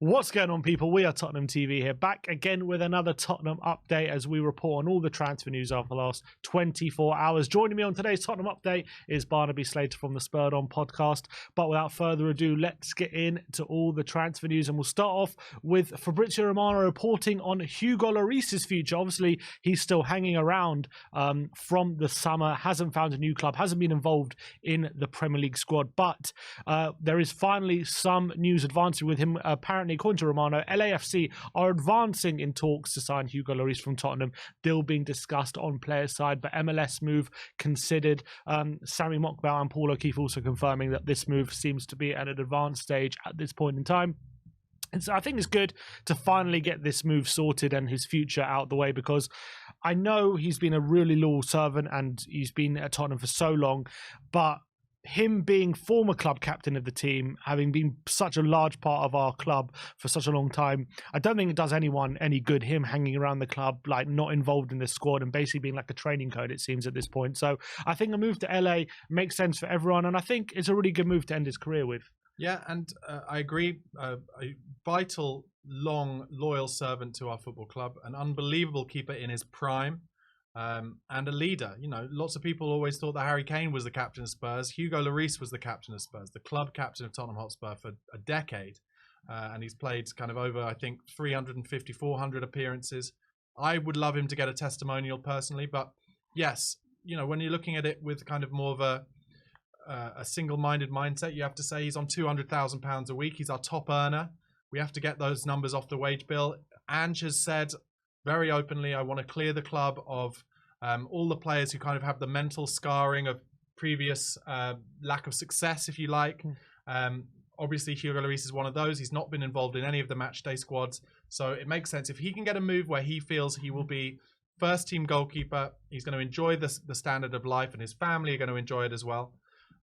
What's going on, people? We are Tottenham TV here, back again with another Tottenham update as we report on all the transfer news over the last 24 hours. Joining me on today's Tottenham update is Barnaby Slater from the Spurred On podcast. But without further ado, let's get into all the transfer news, and we'll start off with Fabrizio Romano reporting on Hugo Lloris's future. Obviously, he's still hanging around from the summer, hasn't found a new club, hasn't been involved in the Premier League squad, but there is finally some news advancing with him. Apparently, according to Romano, LAFC are advancing in talks to sign Hugo Lloris from Tottenham. Deal being discussed on player side, but MLS move considered. Sami Mokbel and Paul O'Keefe also confirming that this move seems to be at an advanced stage at this point in time. And so I think it's good to finally get this move sorted and his future out the way, because I know he's been a really loyal servant and he's been at Tottenham for so long, but him being former club captain of the team, having been such a large part of our club for such a long time, I don't think it does anyone any good, him hanging around the club, like not involved in the squad and basically being like a training code, it seems, at this point. So I think a move to LA makes sense for everyone, and I think it's a really good move to end his career with. Yeah, and I agree. A vital, long, loyal servant to our football club, an unbelievable keeper in his prime, and a leader. You know, lots of people always thought that Harry Kane was the captain of Spurs. Hugo Lloris was the captain of Spurs, the club captain of Tottenham Hotspur for a decade. And he's played kind of over, I think, 350, 400 appearances. I would love him to get a testimonial personally, but yes, you know, when you're looking at it with kind of more of a single-minded mindset, you have to say he's on £200,000 a week. He's our top earner. We have to get those numbers off the wage bill. Ange has said very openly, I want to clear the club of all the players who kind of have the mental scarring of previous lack of success, if you like. Obviously, Hugo Lloris is one of those. He's not been involved in any of the matchday squads. So it makes sense. If he can get a move where he feels he will be first-team goalkeeper, he's going to enjoy the standard of life, and his family are going to enjoy it as well.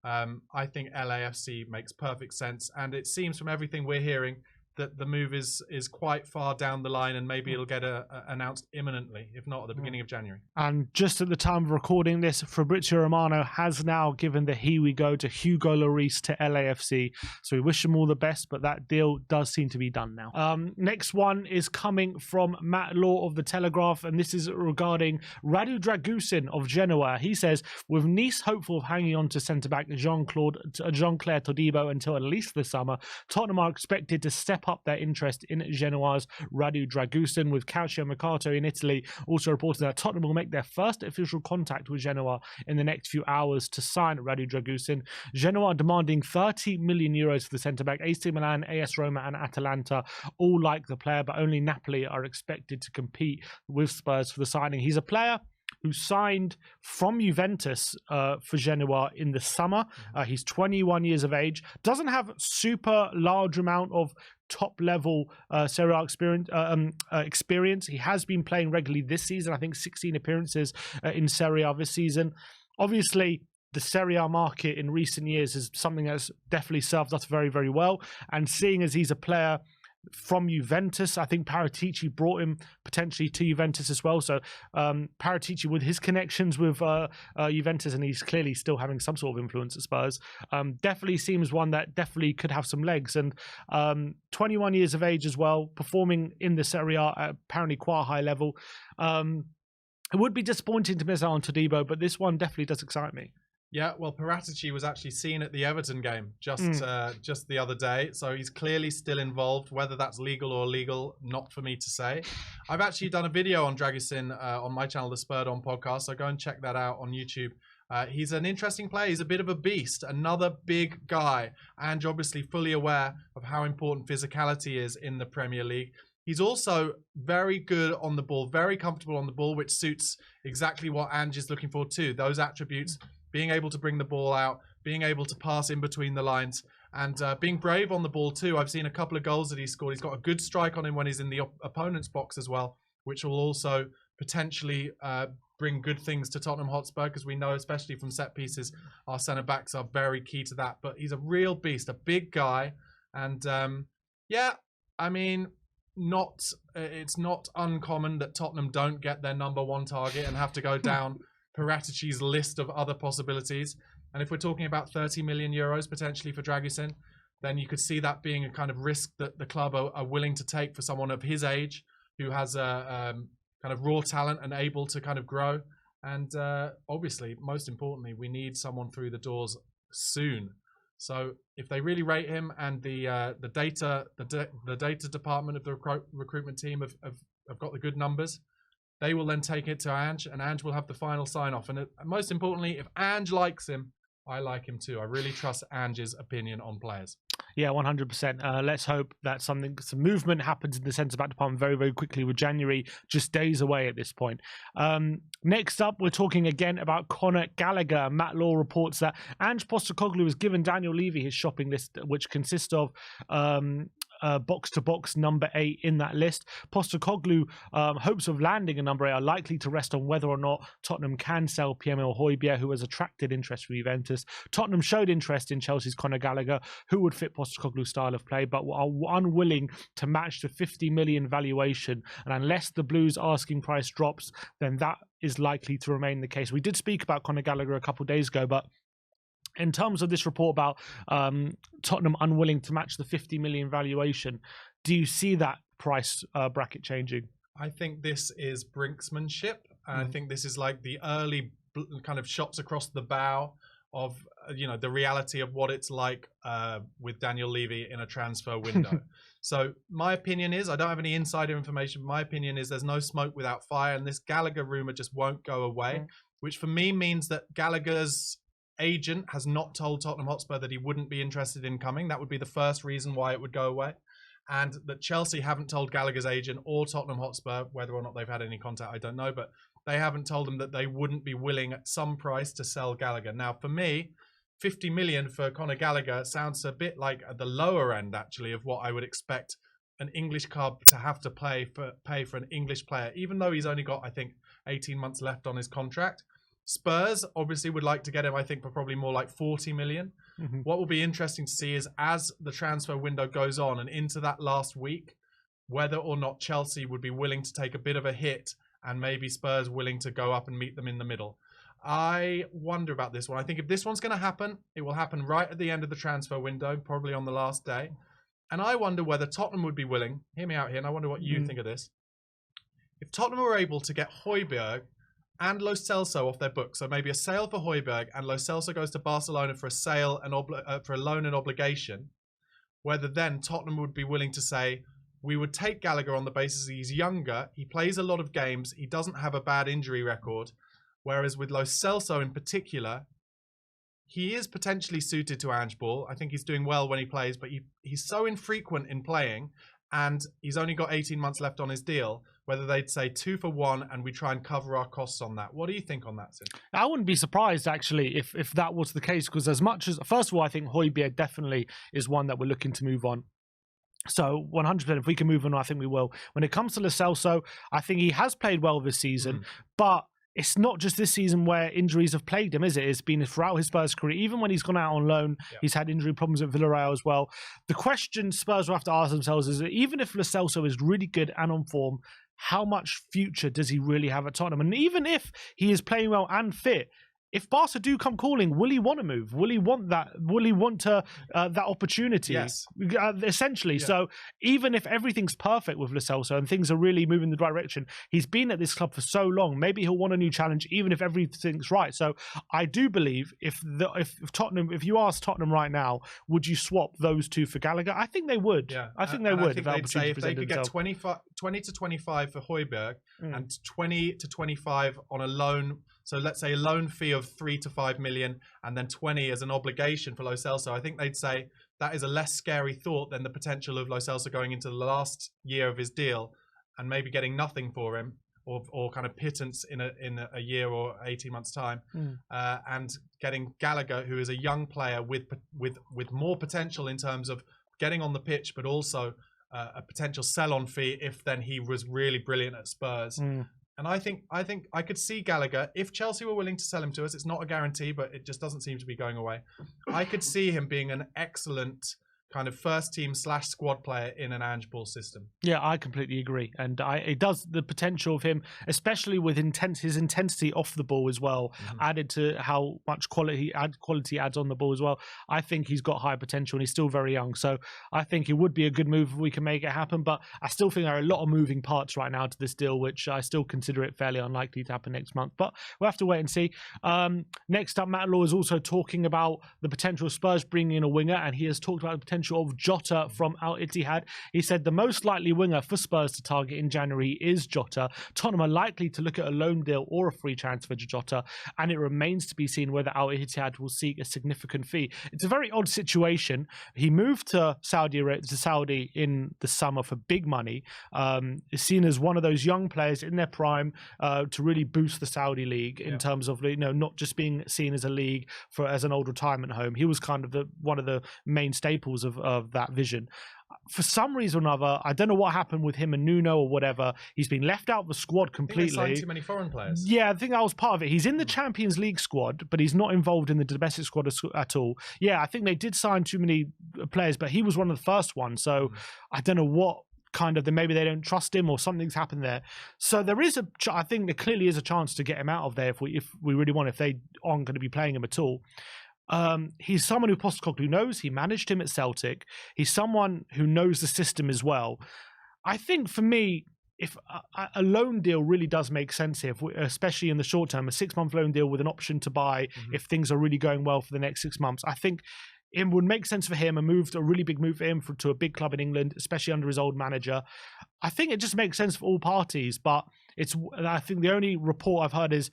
I think LAFC makes perfect sense. And it seems from everything we're hearing that the move is quite far down the line, and maybe it'll get announced imminently, if not at the beginning of January. And just at the time of recording this, Fabrizio Romano has now given the here we go to Hugo Lloris to LAFC. So we wish him all the best, but that deal does seem to be done now. Next one is coming from Matt Law of The Telegraph, and this is regarding Radu Dragusin of Genoa. He says, with Nice hopeful of hanging on to centre-back Jean-Claire Todibo until at least the summer, Tottenham are expected to step up their interest in Genoa's Radu Dragusin, with Calcio Mercato in Italy also reported that Tottenham will make their first official contact with Genoa in the next few hours to sign Radu Dragusin. Genoa are demanding €30 million for the centre-back. AC Milan, AS Roma and Atalanta all like the player, but only Napoli are expected to compete with Spurs for the signing. He's a player who signed from Juventus for Genoa in the summer. He's 21 years of age, doesn't have super large amount of top-level Serie A experience. He has been playing regularly this season, I think 16 appearances in Serie A this season. Obviously, the Serie A market in recent years is something that's definitely served us very, very well. And seeing as he's a player from Juventus, I think Paratici brought him potentially to Juventus as well. So Paratici, with his connections with Juventus, and he's clearly still having some sort of influence at Spurs, definitely seems one that definitely could have some legs. And 21 years of age as well, performing in the Serie A at apparently quite a high level. It would be disappointing to miss out on Todibo, but this one definitely does excite me. Yeah, well, Paratici was actually seen at the Everton game just the other day, so he's clearly still involved. Whether that's legal or illegal, not for me to say. I've actually done a video on Dragusin on my channel, the Spurred On podcast, so go and check that out on YouTube. He's an interesting player. He's a bit of a beast, another big guy, and obviously fully aware of how important physicality is in the Premier League. He's also very good on the ball, very comfortable on the ball, which suits exactly what Ange is looking for too. Those attributes: being able to bring the ball out, being able to pass in between the lines, and being brave on the ball too. I've seen a couple of goals that he's scored. He's got a good strike on him when he's in the opponent's box as well, which will also potentially bring good things to Tottenham Hotspur, because we know, especially from set pieces, our centre-backs are very key to that. But he's a real beast, a big guy. And yeah, I mean, it's not uncommon that Tottenham don't get their #1 target and have to go down Paratici's list of other possibilities. And if we're talking about €30 million potentially for Dragusin, then you could see that being a kind of risk that the club are willing to take for someone of his age who has a kind of raw talent and able to kind of grow. And obviously, most importantly, we need someone through the doors soon. So if they really rate him, and the data department of the recruitment team have got the good numbers, they will then take it to Ange, and Ange will have the final sign off. And most importantly, if Ange likes him, I like him too. I really trust Ange's opinion on players. Yeah, 100%. Let's hope that some movement happens in the centre-back department very, very quickly, with January just days away at this point. Next up, we're talking again about Conor Gallagher. Matt Law reports that Ange Postecoglou has given Daniel Levy his shopping list, which consists of box-to-box number 8 in that list. Postecoglou hopes of landing a number 8 are likely to rest on whether or not Tottenham can sell Pierre-Emile Højbjerg, who has attracted interest from Juventus. Tottenham showed interest in Chelsea's Conor Gallagher, who would fit Postecoglou's style of play, but are unwilling to match the 50 million valuation. And unless the Blues' asking price drops, then that is likely to remain the case. We did speak about Conor Gallagher a couple of days ago, but in terms of this report about Tottenham unwilling to match the 50 million valuation, do you see that price bracket changing? I think this is brinksmanship. I think this is like the early kind of shots across the bow of the reality of what it's like with Daniel Levy in a transfer window. So my opinion is, I don't have any insider information. My opinion is there's no smoke without fire, and this Gallagher rumor just won't go away, which for me means that Gallagher's agent has not told Tottenham Hotspur that he wouldn't be interested in coming. That would be the first reason why it would go away. And that Chelsea haven't told Gallagher's agent or Tottenham Hotspur, whether or not they've had any contact, I don't know, but they haven't told them that they wouldn't be willing at some price to sell Gallagher. Now, for me, 50 million for Conor Gallagher sounds a bit like at the lower end, actually, of what I would expect an English club to have to pay for an English player, even though he's only got, I think, 18 months left on his contract. Spurs obviously would like to get him, I think, for probably more like 40 million. What will be interesting to see is as the transfer window goes on and into that last week, whether or not Chelsea would be willing to take a bit of a hit and maybe Spurs willing to go up and meet them in the middle. I wonder about this one. I think if this one's going to happen, it will happen right at the end of the transfer window, probably on the last day. And I wonder whether Tottenham would be willing, hear me out here, and I wonder what you think of this. If Tottenham were able to get Højbjerg and Lo Celso off their books, so maybe a sale for Højbjerg and Lo Celso goes to Barcelona for a sale and for a loan and obligation, whether then Tottenham would be willing to say, we would take Gallagher on the basis he's younger, he plays a lot of games, he doesn't have a bad injury record, whereas with Lo Celso in particular, he is potentially suited to Ange Ball. I think he's doing well when he plays, but he's so infrequent in playing, and he's only got 18 months left on his deal, whether they'd say 2 for 1 and we try and cover our costs on that. What do you think on that, Sid? I wouldn't be surprised, actually, if that was the case, because as much as, first of all, I think Højbjerg definitely is one that we're looking to move on. So 100%, if we can move on, I think we will. When it comes to Lo Celso, I think he has played well this season, but it's not just this season where injuries have plagued him, is it? It's been throughout his Spurs career. Even when he's gone out on loan, he's had injury problems at Villarreal as well. The question Spurs will have to ask themselves is that even if Lo Celso is really good and on form, how much future does he really have at Tottenham? And even if he is playing well and fit, if Barca do come calling, will he want to move? Will he want that? Will he want that opportunity? Yes. Essentially. Yeah. So even if everything's perfect with Lo Celso and things are really moving in the direction, he's been at this club for so long. Maybe he'll want a new challenge, even if everything's right. So I do believe if you ask Tottenham right now, would you swap those two for Gallagher? I think they would. Yeah. I think they would. I think they'd say if they could get 20 to 25 for Højbjerg and 20 to 25 on a loan. So let's say a loan fee of 3 to 5 million and then 20 as an obligation for Lo Celso. I think they'd say that is a less scary thought than the potential of Lo Celso going into the last year of his deal and maybe getting nothing for him or kind of pittance in a year or 18 months time, and getting Gallagher, who is a young player with more potential in terms of getting on the pitch, but also a potential sell-on fee if then he was really brilliant at Spurs. And I think I could see Gallagher, if Chelsea were willing to sell him to us, it's not a guarantee, but it just doesn't seem to be going away. I could see him being an excellent kind of first team / squad player in an Ange Ball system. Yeah, I completely agree, and it does the potential of him, especially with his intensity off the ball as well, added to how much quality adds on the ball as well. I think he's got high potential, and he's still very young. So I think it would be a good move if we can make it happen. But I still think there are a lot of moving parts right now to this deal, which I still consider it fairly unlikely to happen next month. But we'll have to wait and see. Next up, Matt Law is also talking about the potential of Spurs bringing in a winger, and he has talked about the potential of Jota from Al Ittihad. He said the most likely winger for Spurs to target in January is Jota. Tottenham are likely to look at a loan deal or a free transfer to Jota, and it remains to be seen whether Al Ittihad will seek a significant fee. It's a very odd situation. He moved to Saudi in the summer for big money. Is seen as one of those young players in their prime to really boost the Saudi league in terms of not just being seen as a league as an old retirement home. He was kind of one of the main staples of that vision. For some reason or another, I don't know what happened with him and Nuno or whatever. He's been left out of the squad completely. I think they signed too many foreign players. Yeah, I think that was part of it. He's in the Champions League squad, but he's not involved in the domestic squad at all. Yeah, I think they did sign too many players, but he was one of the first ones. So I don't know what kind of, maybe they don't trust him or something's happened there. So there is I think there clearly is a chance to get him out of there if we really want, if they aren't going to be playing him at all. He's someone who Postecoglou knows. He managed him at Celtic. He's someone who knows the system as well. I think for me, if a loan deal really does make sense here, especially in the short term, a 6-month loan deal with an option to buy if things are really going well for the next 6 months, I think it would make sense for him, a really big move for him to a big club in England, especially under his old manager. I think it just makes sense for all parties, but I think the only report I've heard is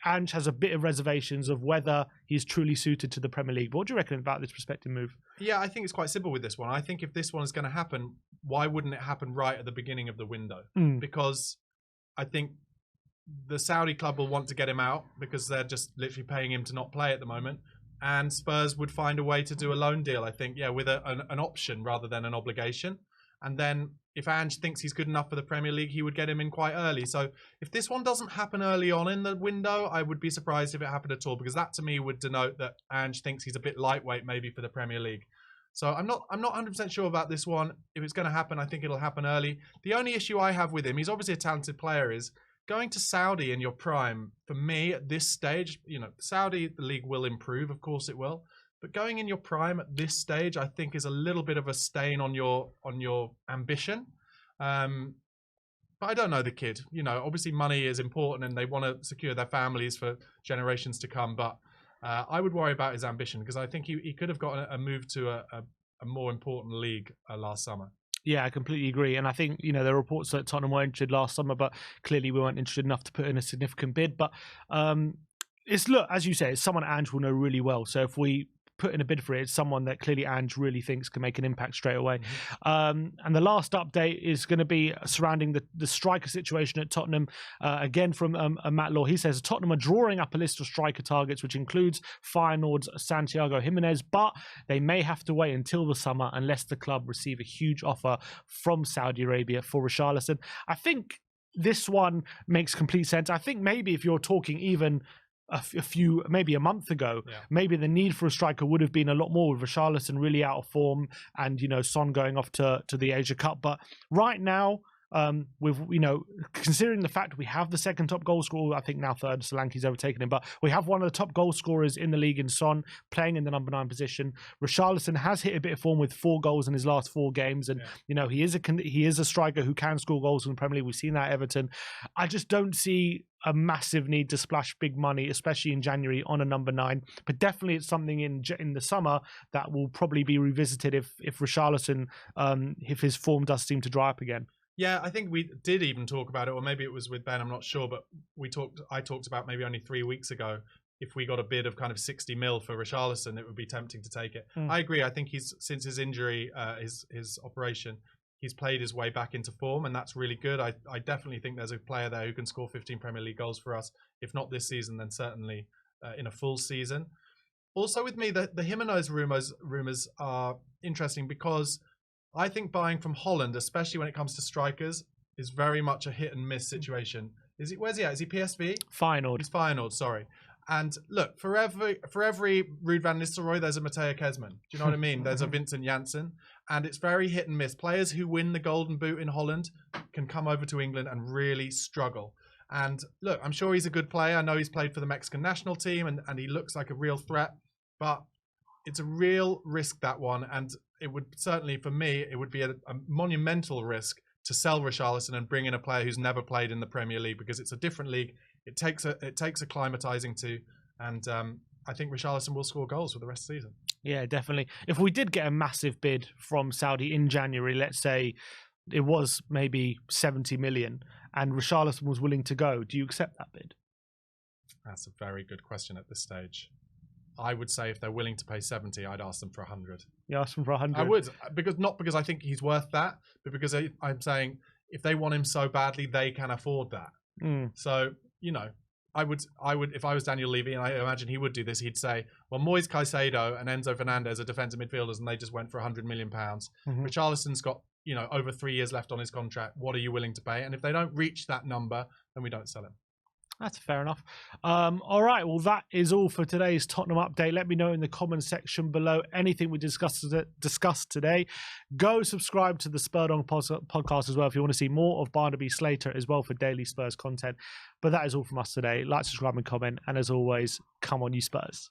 Ange has a bit of reservations of whether he's truly suited to the Premier League. What do you reckon about this prospective move? Yeah, I think it's quite simple with this one. I think if this one is going to happen, why wouldn't it happen right at the beginning of the window? Because I think the Saudi club will want to get him out because they're just literally paying him to not play at the moment. And Spurs would find a way to do a loan deal, I think, with an option rather than an obligation. And then if Ange thinks he's good enough for the Premier League, he would get him in quite early. So if this one doesn't happen early on in the window, I would be surprised if it happened at all, because that to me would denote that Ange thinks he's a bit lightweight maybe for the Premier League. So I'm not 100% sure about this one. If it's going to happen, I think it'll happen early. The only issue I have with him, he's obviously a talented player, is going to Saudi in your prime. For me at this stage, Saudi, the league will improve, of course it will. But going in your prime at this stage, I think, is a little bit of a stain on your ambition. But I don't know the kid. Obviously money is important, and they want to secure their families for generations to come. But I would worry about his ambition, because I think he could have got a move to a more important league last summer. Yeah, I completely agree. And I think, there are reports that Tottenham were interested last summer, but clearly we weren't interested enough to put in a significant bid. But as you say, it's someone Ange will know really well. So if we put in a bid for it, it's someone that clearly Ange really thinks can make an impact straight away. And the last update is going to be surrounding the striker situation at Tottenham. Again, from Matt Law, he says Tottenham are drawing up a list of striker targets, which includes Feyenoord's Santiago Jimenez, but they may have to wait until the summer unless the club receive a huge offer from Saudi Arabia for Richarlison. I think this one makes complete sense. I think maybe if you're talking even maybe a month ago, maybe the need for a striker would have been a lot more, with Richarlison really out of form and Son going off to the Asia Cup. But right now, with considering the fact we have the second top goal scorer, I think now third, Solanke's overtaken him, but we have one of the top goal scorers in the league in Son, playing in the number 9 position. Richarlison has hit a bit of form with 4 goals in his last 4 games, and he is a striker who can score goals in the Premier League. We've seen that at Everton. I just don't see a massive need to splash big money, especially in January, on a number 9. But definitely it's something in the summer that will probably be revisited if Richarlison, if his form does seem to dry up again. Yeah, I think we did even talk about it, or maybe it was with Ben, I'm not sure, but I talked about maybe only 3 weeks ago, if we got a bid of kind of 60 mil for Richarlison, it would be tempting to take it. I agree. I think since his injury, his operation, he's played his way back into form, and that's really good. I definitely think there's a player there who can score 15 Premier League goals for us. If not this season, then certainly in a full season. Also with me, the Jimenez rumors are interesting, because I think buying from Holland, especially when it comes to strikers, is very much a hit and miss situation. Where's he at? Is he PSV? Feyenoord. He's Feyenoord, sorry. And look, for every Ruud van Nistelrooy, there's a Mateo Kezman. Do you know what I mean? There's a Vincent Janssen. And it's very hit and miss. Players who win the Golden Boot in Holland can come over to England and really struggle. And look, I'm sure he's a good player. I know he's played for the Mexican national team and he looks like a real threat. But it's a real risk, that one. And it would certainly, for me, it would be a monumental risk to sell Richarlison and bring in a player who's never played in the Premier League, because it's a different league. It takes acclimatizing to. And I think Richarlison will score goals for the rest of the season. Yeah, definitely. If we did get a massive bid from Saudi in January, let's say it was maybe 70 million and Richarlison was willing to go, do you accept that bid? That's a very good question at this stage. I would say if they're willing to pay 70, I'd ask them for 100. You ask them for 100? I would, not because I think he's worth that, but because I'm saying if they want him so badly, they can afford that. So, you know, I would, if I was Daniel Levy, and I imagine he would do this, he'd say, well, Moise Caicedo and Enzo Fernandez are defensive midfielders and they just went for £100 million. Richarlison's got, you know, over 3 years left on his contract. What are you willing to pay? And if they don't reach that number, then we don't sell him. That's fair enough. All right, well, that is all for today's Tottenham update. Let me know in the comment section below anything we discussed today. Go subscribe to the Spurred On podcast as well if you want to see more of Barnaby Slater as well for daily Spurs content. But that is all from us today. Like, subscribe and comment. And as always, come on, you Spurs.